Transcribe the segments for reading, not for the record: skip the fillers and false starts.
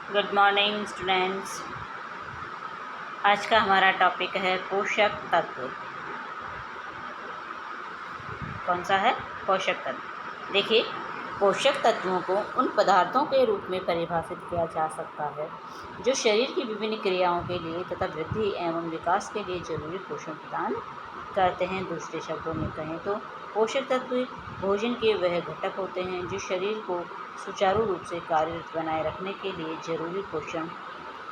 Good morning students. आज का हमारा टॉपिक है पोषक तत्व। कौन सा है? पोषक तत्व। देखिए, पोषक तत्वों को उन पदार्थों के रूप में परिभाषित किया जा सकता है जो शरीर की विभिन्न क्रियाओं के लिए तथा वृद्धि एवं विकास के लिए जरूरी पोषण प्रदान करते हैं। दूसरे शब्दों में कहें तो पोषक तत्व भोजन के वह घटक होते हैं जो शरीर को सुचारू रूप से कार्यरत बनाए रखने के लिए जरूरी पोषण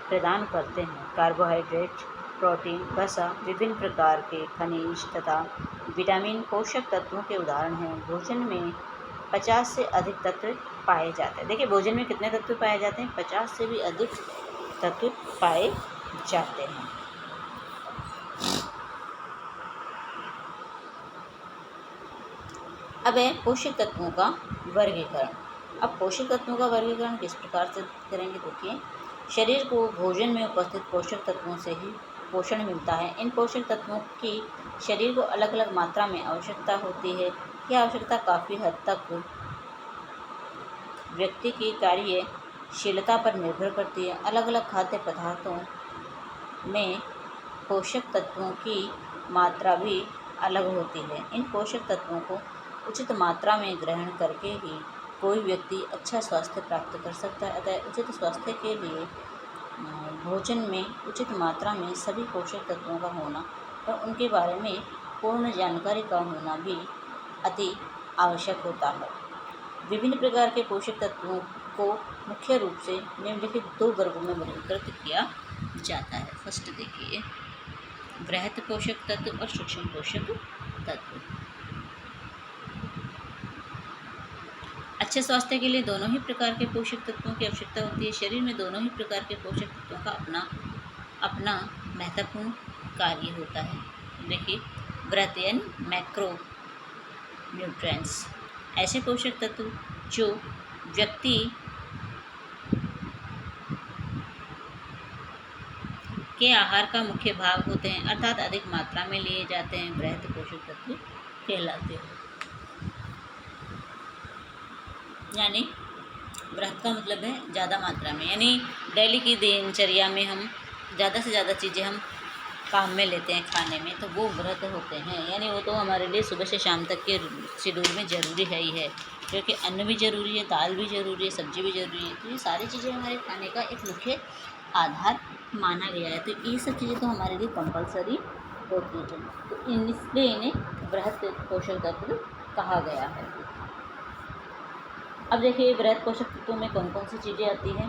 प्रदान करते हैं। कार्बोहाइड्रेट, प्रोटीन, वसा, विभिन्न प्रकार के खनिज तथा विटामिन पोषक तत्वों के उदाहरण हैं। भोजन में 50 से अधिक तत्व पाए जाते हैं। देखिए, भोजन में कितने तत्व पाए जाते हैं? 50 से भी अधिक तत्व पाए जाते हैं। अब है पोषक तत्वों का वर्गीकरण। अब पोषक तत्वों का वर्गीकरण किस प्रकार से करेंगे? देखिए, शरीर को भोजन में उपस्थित पोषक तत्वों से ही पोषण मिलता है। इन पोषक तत्वों की शरीर को अलग अलग मात्रा में आवश्यकता होती है। यह आवश्यकता काफ़ी हद तक व्यक्ति की कार्यशीलता पर निर्भर करती है। अलग अलग खाद्य पदार्थों में पोषक तत्वों की मात्रा भी अलग होती है। इन पोषक तत्वों को उचित मात्रा में ग्रहण करके ही कोई व्यक्ति अच्छा स्वास्थ्य प्राप्त कर सकता है। अतः उचित स्वास्थ्य के लिए भोजन में उचित मात्रा में सभी पोषक तत्वों का होना और उनके बारे में पूर्ण जानकारी का होना भी अति आवश्यक होता है। विभिन्न प्रकार के पोषक तत्वों को मुख्य रूप से निम्नलिखित 2 वर्गों में वर्गीकृत किया जाता है। फर्स्ट देखिए, वृहत पोषक तत्व और सूक्ष्म पोषक तत्व। अच्छे स्वास्थ्य के लिए दोनों ही प्रकार के पोषक तत्वों की आवश्यकता होती है। शरीर में दोनों ही प्रकार के पोषक तत्वों का अपना महत्वपूर्ण कार्य होता है। देखिए, वृहत यानी मैक्रो न्यूट्रिएंट्स, ऐसे पोषक तत्व जो व्यक्ति के आहार का मुख्य भाग होते हैं, अर्थात अधिक मात्रा में लिए जाते हैं, वृहत पोषक तत्व कहलाते हैं। यानी वृहत का मतलब है ज़्यादा मात्रा में, यानी डेली की दिनचर्या में हम ज़्यादा से ज़्यादा चीज़ें हम काम में लेते हैं खाने में, तो वो वृहत होते हैं। यानी वो तो हमारे लिए सुबह से शाम तक के शेड्यूल में ज़रूरी है ही है, क्योंकि अन्न भी ज़रूरी है, दाल भी ज़रूरी है, सब्जी भी ज़रूरी है। तो ये सारी चीज़ें हमारे खाने का एक मुख्य आधार माना गया है। तो ये सब चीज़ें तो हमारे लिए कंपलसरी होती हैं, तो इसलिए इन्हें वृहत पोषक तत्व कहा गया है। अब देखिए, वृहत पोषक तत्वों में कौन कौन सी चीज़ें आती हैं?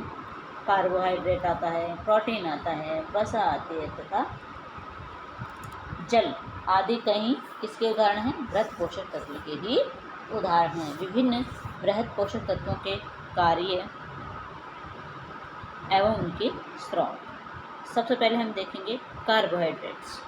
कार्बोहाइड्रेट आता है, प्रोटीन आता है, वसा आती है तथा जल आदि कई किसके उदाहरण हैं? वृहत पोषक तत्व के ही उदाहरण हैं। विभिन्न वृहत पोषक तत्वों के कार्य एवं उनके स्रोत। सबसे पहले हम देखेंगे कार्बोहाइड्रेट्स।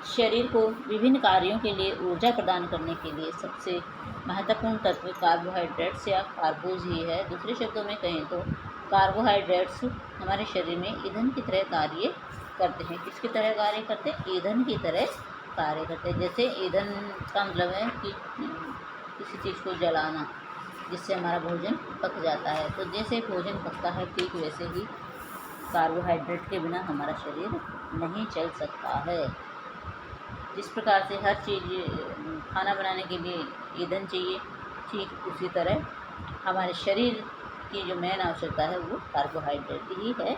शरीर को विभिन्न कार्यों के लिए ऊर्जा प्रदान करने के लिए सबसे महत्वपूर्ण तत्व कार्बोहाइड्रेट्स या कार्बोज ही है। दूसरे शब्दों में कहें तो कार्बोहाइड्रेट्स हमारे शरीर में ईंधन की तरह कार्य करते हैं। किसकी तरह कार्य करते हैं? ईंधन की तरह कार्य करते हैं। जैसे ईंधन का मतलब है कि किसी चीज़ को जलाना, जिससे हमारा भोजन पक जाता है। तो जैसे भोजन पकता है, ठीक वैसे ही कार्बोहाइड्रेट के बिना हमारा शरीर नहीं चल सकता है। जिस प्रकार से हर चीज़ खाना बनाने के लिए ईंधन चाहिए, ठीक उसी तरह हमारे शरीर की जो मेन आवश्यकता है वो कार्बोहाइड्रेट ही है।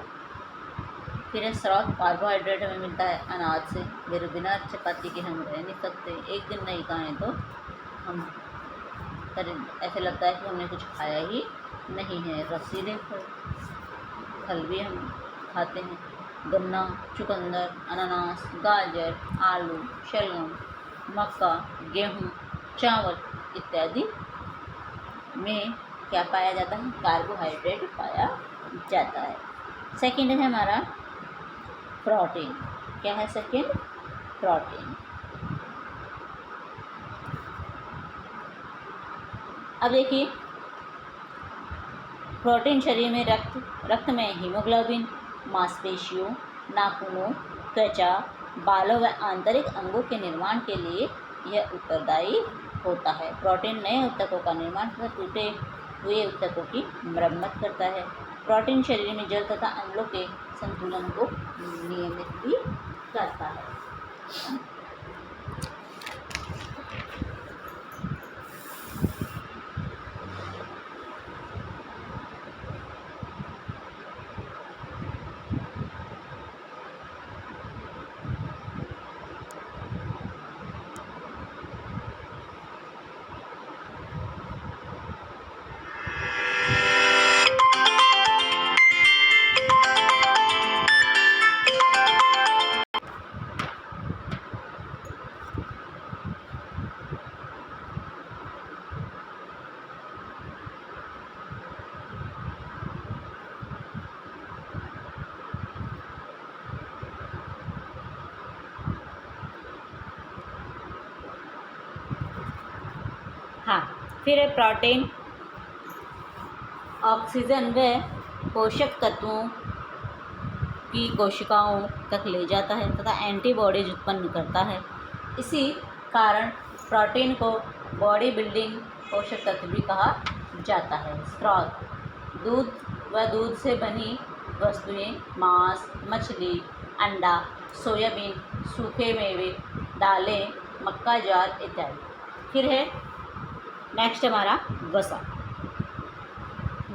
फिर है स्रोत। कार्बोहाइड्रेट हमें मिलता है अनाज से। मेरे बिना चपाती के हम रह नहीं सकते। एक दिन नहीं खाएं तो हम ऐसे लगता है कि हमने कुछ खाया ही नहीं है। रसीले फल भी हम खाते हैं। गन्ना, चुकंदर, अनानास, गाजर, आलू, शलगम, मक्का, गेहूँ, चावल इत्यादि में क्या पाया जाता है? कार्बोहाइड्रेट पाया जाता है। सेकंड है हमारा प्रोटीन। क्या है सेकंड? प्रोटीन। अब देखिए, प्रोटीन शरीर में रक्त में हीमोग्लोबिन, मांसपेशियों, नाखूनों, त्वचा, बालों व आंतरिक अंगों के निर्माण के लिए यह उत्तरदायी होता है। प्रोटीन नए ऊतकों का निर्माण तथा टूटे हुए ऊतकों की मरम्मत करता है। प्रोटीन शरीर में जल तथा अम्लों के संतुलन को नियमित भी करता है। हाँ, फिर है प्रोटीन ऑक्सीजन व पोषक तत्वों की कोशिकाओं तक ले जाता है तथा एंटीबॉडीज उत्पन्न करता है। इसी कारण प्रोटीन को बॉडी बिल्डिंग पोषक तत्व भी कहा जाता है। स्रोत: दूध व दूध से बनी वस्तुएं, मांस, मछली, अंडा, सोयाबीन, सूखे मेवे, दालें, मक्का जार इत्यादि। फिर है नेक्स्ट हमारा वसा।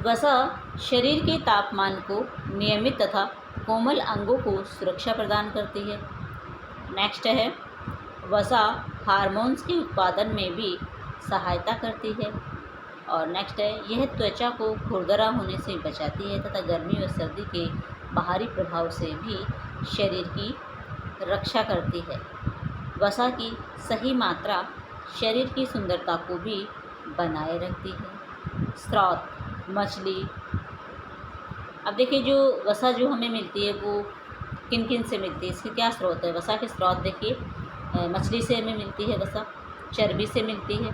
वसा शरीर के तापमान को नियमित तथा कोमल अंगों को सुरक्षा प्रदान करती है। नेक्स्ट है वसा हार्मोन्स के उत्पादन में भी सहायता करती है। और नेक्स्ट है यह त्वचा को खुरदरा होने से बचाती है तथा गर्मी व सर्दी के बाहरी प्रभाव से भी शरीर की रक्षा करती है। वसा की सही मात्रा शरीर की सुंदरता को भी बनाए रखती है। स्रोत: मछली। अब देखिए जो वसा जो हमें मिलती है वो किन किन से मिलती है, इसके क्या स्रोत है। वसा के स्रोत देखिए, मछली से हमें मिलती है वसा, चर्बी से मिलती है,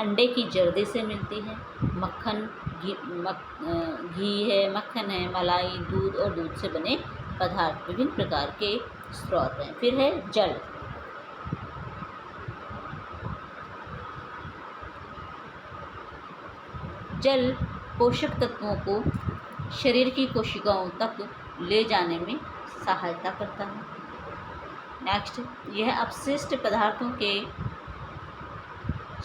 अंडे की जर्दी से मिलती है, मक्खन घी है, मक्खन है, मलाई, दूध और दूध से बने पदार्थ विभिन्न प्रकार के स्रोत हैं। फिर है जल। जल पोषक तत्वों को शरीर की कोशिकाओं तक ले जाने में सहायता करता है। नेक्स्ट, यह अपशिष्ट पदार्थों के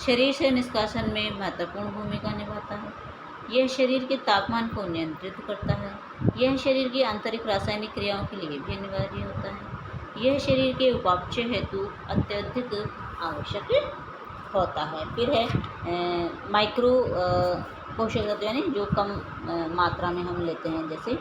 शरीर से निष्कासन में महत्वपूर्ण भूमिका निभाता है। यह शरीर के तापमान को नियंत्रित करता है। यह शरीर की आंतरिक रासायनिक क्रियाओं के लिए भी अनिवार्य होता है। यह शरीर के उपापचय हेतु अत्यधिक आवश्यक होता है। फिर है माइक्रो पोषक तत्व, यानी जो कम मात्रा में हम लेते हैं, जैसे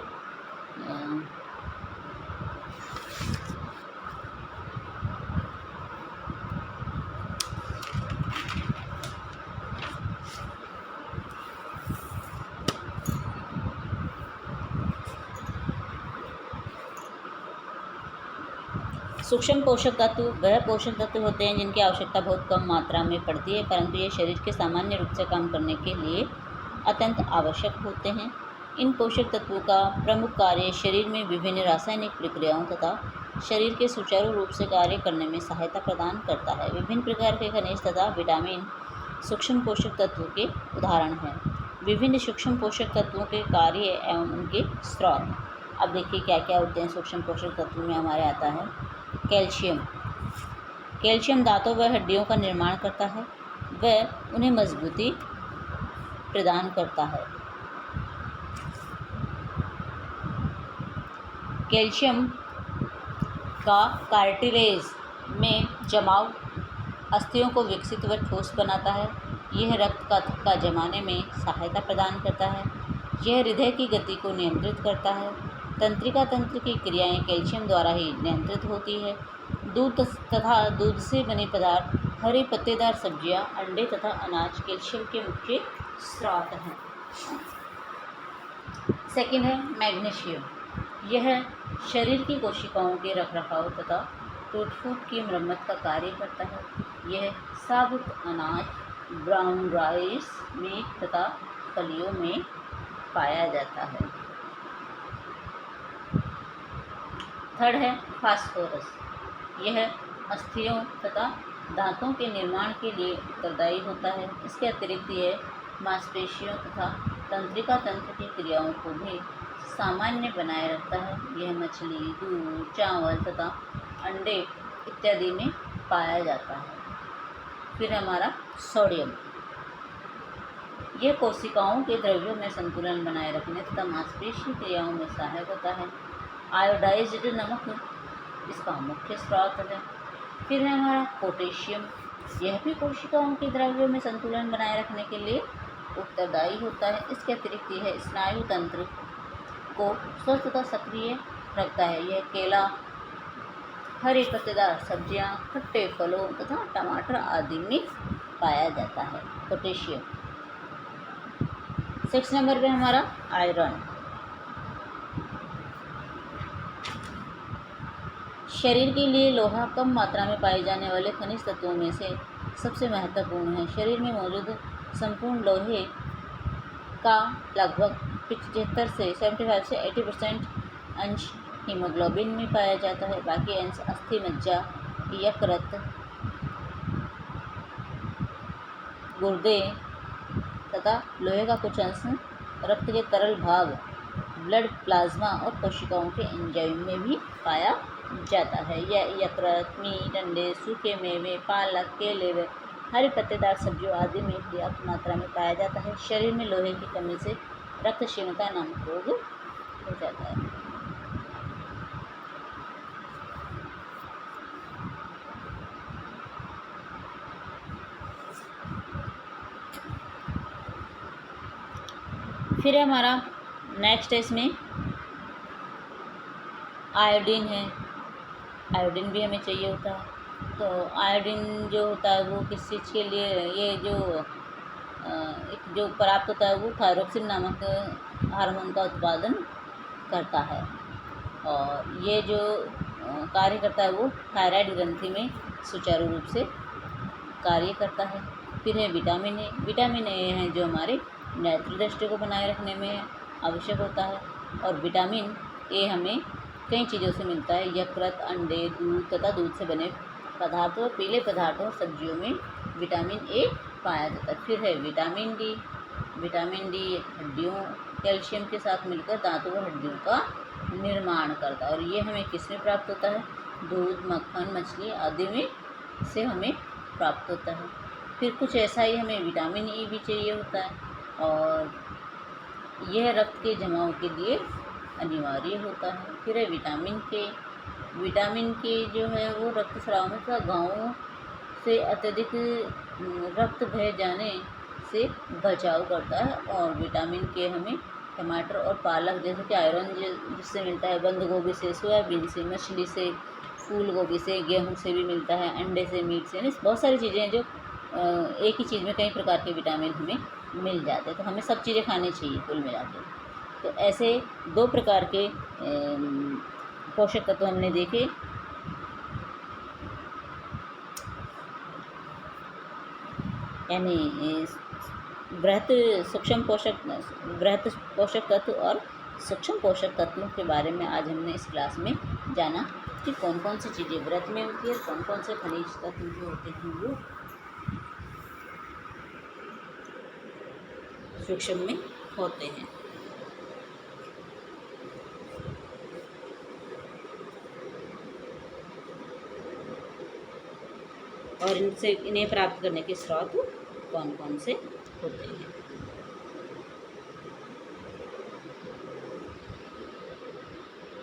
सूक्ष्म पोषक तत्व वह पोषक तत्व होते हैं जिनकी आवश्यकता बहुत कम मात्रा में पड़ती है, परंतु ये शरीर के सामान्य रूप से काम करने के लिए अत्यंत आवश्यक होते हैं। इन पोषक तत्वों का प्रमुख कार्य शरीर में विभिन्न रासायनिक प्रक्रियाओं तथा शरीर के सुचारू रूप से कार्य करने में सहायता प्रदान करता है। विभिन्न प्रकार के खनिज तथा विटामिन सूक्ष्म पोषक तत्वों के उदाहरण हैं। विभिन्न सूक्ष्म पोषक तत्वों के कार्य एवं उनके स्रोत। अब देखिए क्या क्या होते हैं सूक्ष्म पोषक तत्वों में। हमारे आता है कैल्शियम। कैल्शियम दांतों व हड्डियों का निर्माण करता है व उन्हें मजबूती प्रदान करता है। कैल्शियम का कार्टिलेज में जमाव अस्थियों को विकसित व ठोस बनाता है। यह रक्त का थक्का जमाने में सहायता प्रदान करता है। यह हृदय की गति को नियंत्रित करता है। तंत्रिका तंत्र की क्रियाएं कैल्शियम द्वारा ही नियंत्रित होती है। दूध तथा दूध से बने पदार्थ, हरे पत्तेदार सब्जियां, अंडे तथा अनाज कैल्शियम के मुख्य स्रोत हैं। सेकंड है मैग्नीशियम। यह शरीर की कोशिकाओं के रखरखाव तथा टूट फूट की मरम्मत का कार्य करता है। यह साबुत अनाज, ब्राउन राइस, मीट तथा फलियों में पाया जाता है। थर्ड है फास्फोरस। यह अस्थियों तथा दांतों के निर्माण के लिए उत्तरदायी होता है। इसके अतिरिक्त यह मांसपेशियों तथा तंत्रिका तंत्र की क्रियाओं को भी सामान्य बनाए रखता है। यह मछली, दूध, चावल तथा अंडे इत्यादि में पाया जाता है। फिर हमारा सोडियम, यह कोशिकाओं के द्रव्यों में संतुलन बनाए रखने तथा मांसपेशी क्रियाओं में सहायक होता है। आयोडाइज्ड नमक इसका मुख्य स्रोत है। फिर है हमारा पोटेशियम, यह भी कोशिकाओं के द्रव्यों में संतुलन बनाए रखने के लिए उत्तरदायी होता है। इसके अतिरिक्त यह स्नायु तंत्र को स्वस्थ तथा सक्रिय रखता है। यह केला, हरे पत्तेदार सब्जियां, खट्टे फलों तथा टमाटर आदि में पाया जाता है पोटेशियम। 6 नंबर पे हमारा आयरन, शरीर के लिए लोहा कम मात्रा में पाए जाने वाले खनिज तत्वों में से सबसे महत्वपूर्ण है। शरीर में मौजूद संपूर्ण लोहे का लगभग 75 से 75 से 80% अंश हीमोग्लोबिन में पाया जाता है। बाकी अंश अस्थि मज्जा, यकृत, गुर्दे तथा लोहे का कुछ अंश रक्त के तरल भाग, ब्लड प्लाज्मा और कोशिकाओं के एंजाइम में भी पाया जाता है। यह यकृत, मीट, अंडे, सूखे मेवे, पालक, केले व हरी पत्तेदार सब्जियों आदि में पर्याप्त मात्रा में पाया जाता है। शरीर में लोहे की कमी से रक्तहीनता नामक रोग हो जाता है। फिर हमारा नेक्स्ट है इसमें आयोडीन है। आयोडीन भी हमें चाहिए होता है। तो आयोडीन जो होता है वो किस चीज़ के लिए, ये जो प्राप्त होता है वो थायरोक्सिन नामक हार्मोन का उत्पादन करता है। और ये जो कार्य करता है वो थायराइड ग्रंथि में सुचारू रूप से कार्य करता है। फिर है विटामिन ए। विटामिन ए है जो हमारे नेत्र दृष्टि को बनाए रखने में आवश्यक होता है। और विटामिन ए हमें कई चीज़ों से मिलता है। यकृत, अंडे, दूध तथा दूध से बने पदार्थों, पीले पदार्थों, सब्जियों में विटामिन ए पाया जाता है। फिर है विटामिन डी। विटामिन डी हड्डियों, कैल्शियम के साथ मिलकर दांतों और हड्डियों का निर्माण करता है। और ये हमें किस में प्राप्त होता है? दूध, मक्खन, मछली आदि में से हमें प्राप्त होता है। फिर कुछ ऐसा ही हमें विटामिन ई भी चाहिए होता है और यह रक्त के जमाव के लिए अनिवार्य होता है। फिर है विटामिन के। विटामिन के जो है वो रक्तस्राव में तथा घावों से अत्यधिक रक्त बह जाने से बचाव करता है। और विटामिन के हमें टमाटर और पालक जैसे कि आयरन जिससे मिलता है, बंद गोभी से, सोयाबीन से, मछली से, फूल गोभी से, गेहूं से भी मिलता है, अंडे से, मीट से, यानी बहुत सारी चीज़ें हैं जो एक ही चीज़ में कई प्रकार के विटामिन हमें मिल जाते हैं। तो हमें सब चीज़ें खानी चाहिए कुल मिला के। तो ऐसे 2 प्रकार के पोषक तत्व हमने देखे। यानी बृहत पोषक तत्व और सूक्ष्म पोषक तत्वों के बारे में आज हमने इस क्लास में जाना कि कौन कौन सी चीज़ें बृहत में होती है, कौन कौन से खनिज तत्व जो होते हैं वो सूक्ष्म में होते हैं। और इनसे इन्हें प्राप्त करने के स्रोत कौन कौन से होते हैं।